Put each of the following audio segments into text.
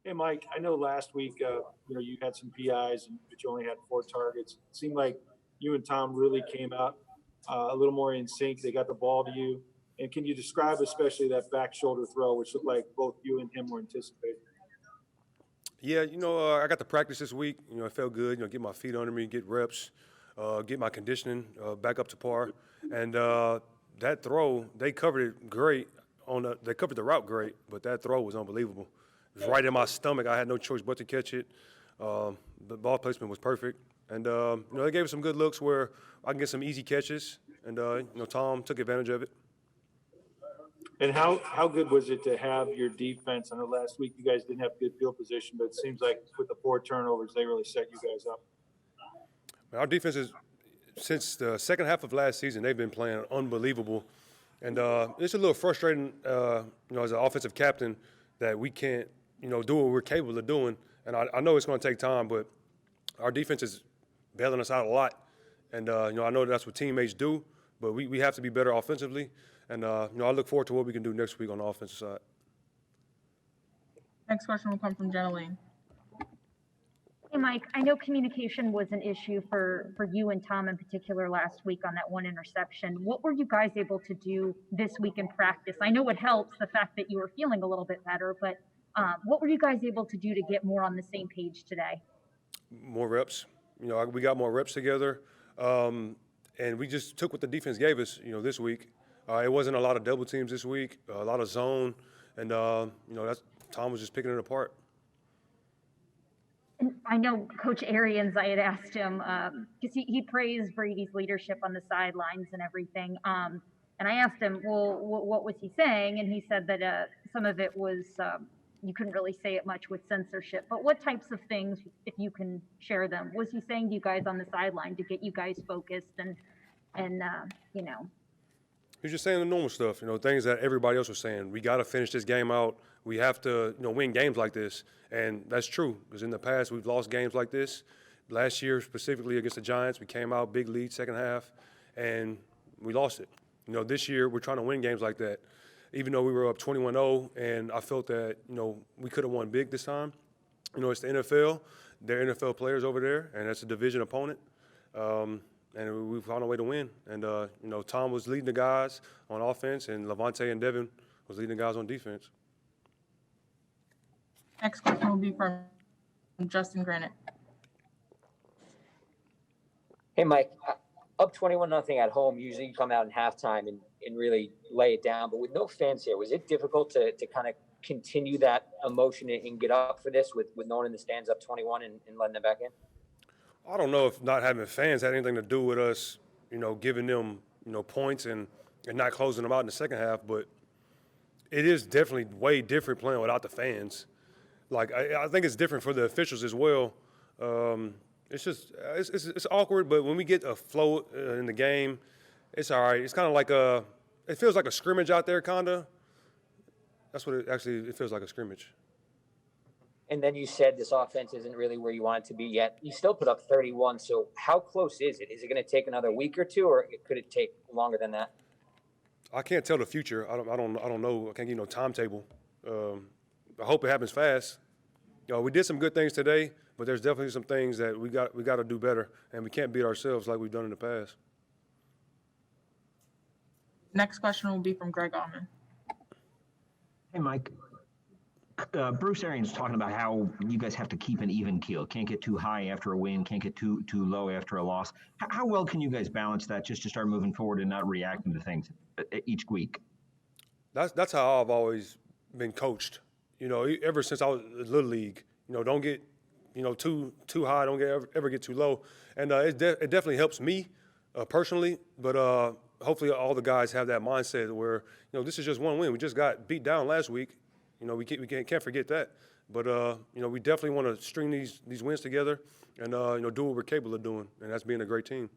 Hey, Mike, I know last week, you had some PIs, but you only had four targets. It seemed like you and Tom really came out a little more in sync. They got the ball to you. And can you describe especially that back shoulder throw, which looked like both you and him were anticipating? Yeah, I got to practice this week. It felt good. Get my feet under me, get reps, get my conditioning back up to par, and that throw they covered it great. They covered the route great, but that throw was unbelievable. It was right in my stomach. I had no choice but to catch it. The ball placement was perfect, and they gave us some good looks where I can get some easy catches, and Tom took advantage of it. And how good was it to have your defense? I know last week you guys didn't have good field position, but it seems like with the four turnovers, they really set you guys up. Our defense is since the second half of last season, they've been playing unbelievable, and it's a little frustrating, as an offensive captain, that we can't, do what we're capable of doing. And I know it's going to take time, but our defense is bailing us out a lot, and I know that's what teammates do, but we have to be better offensively, and I look forward to what we can do next week on the offensive side. Next question will come from Jenna Lane. Hey, Mike, I know communication was an issue for you and Tom in particular last week on that one interception. What were you guys able to do this week in practice? I know it helps the fact that you were feeling a little bit better, but what were you guys able to do to get more on the same page today? More reps. We got more reps together, and we just took what the defense gave us, this week. It wasn't a lot of double teams this week, a lot of zone, and, that's Tom was just picking it apart. I know Coach Arians, I had asked him, because he praised Brady's leadership on the sidelines and everything. And I asked him, well, what was he saying? And he said that some of it was, you couldn't really say it much with censorship. But what types of things, if you can share them, was he saying to you guys on the sideline to get you guys focused and He's just saying the normal stuff, things that everybody else was saying. We got to finish this game out. We have to, win games like this. And that's true, because in the past we've lost games like this. Last year, specifically against the Giants, we came out big lead second half, and we lost it. This year we're trying to win games like that. Even though we were up 21-0, and I felt that, we could have won big this time. It's the NFL. They're NFL players over there, and that's a division opponent. And we found a way to win. And, Tom was leading the guys on offense, and Levante and Devin was leading the guys on defense. Next question will be from Justin Granite. Hey, Mike, up 21-0 at home, usually you come out in halftime and really lay it down. But with no fans here, was it difficult to kind of continue that emotion and get up for this with no one in the stands up 21 and letting them back in? I don't know if not having fans had anything to do with us, giving them, points and not closing them out in the second half. But it is definitely way different playing without the fans. Like, I think it's different for the officials as well. It's just it's awkward, but when we get a flow in the game, it's all right. It's kind of like it feels like a scrimmage out there, kind of. That's what it feels like, a scrimmage. And then you said this offense isn't really where you want it to be yet. You still put up 31. So how close is it? Is it going to take another week or two, or could it take longer than that? I can't tell the future. I don't know. I can't give no timetable. I hope it happens fast. We did some good things today, but there's definitely some things that we got to do better, and we can't beat ourselves like we've done in the past. Next question will be from Greg Allman. Hey, Mike. Bruce Arians talking about how you guys have to keep an even keel. Can't get too high after a win, can't get too low after a loss. How well can you guys balance that just to start moving forward and not reacting to things each week? That's how I've always been coached. Ever since I was in Little League, don't get, too high, don't ever get too low. And it definitely helps me personally, but hopefully all the guys have that mindset where, this is just one win. We just got beat down last week. We can't forget that. But, we definitely want to string these wins together and, do what we're capable of doing, and that's being a great team.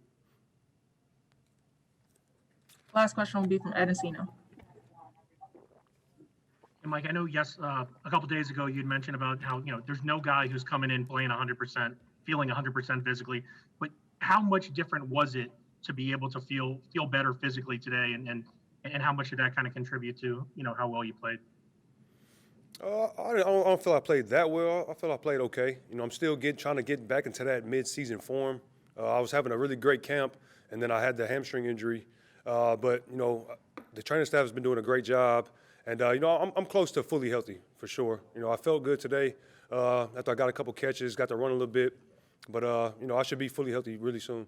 Last question will be from Ed Encino. And Mike, I know, a couple days ago you'd mentioned about how, there's no guy who's coming in playing 100%, feeling 100% physically. But how much different was it to be able to feel better physically today, and how much did that kind of contribute to, how well you played? I don't feel I played that well. I feel I played okay. You know, I'm still trying to get back into that mid-season form. I was having a really great camp, and then I had the hamstring injury. But, you know, the training staff has been doing a great job. And, you know, I'm close to fully healthy for sure. You know, I felt good today after I got a couple catches, got to run a little bit. But, you know, I should be fully healthy really soon.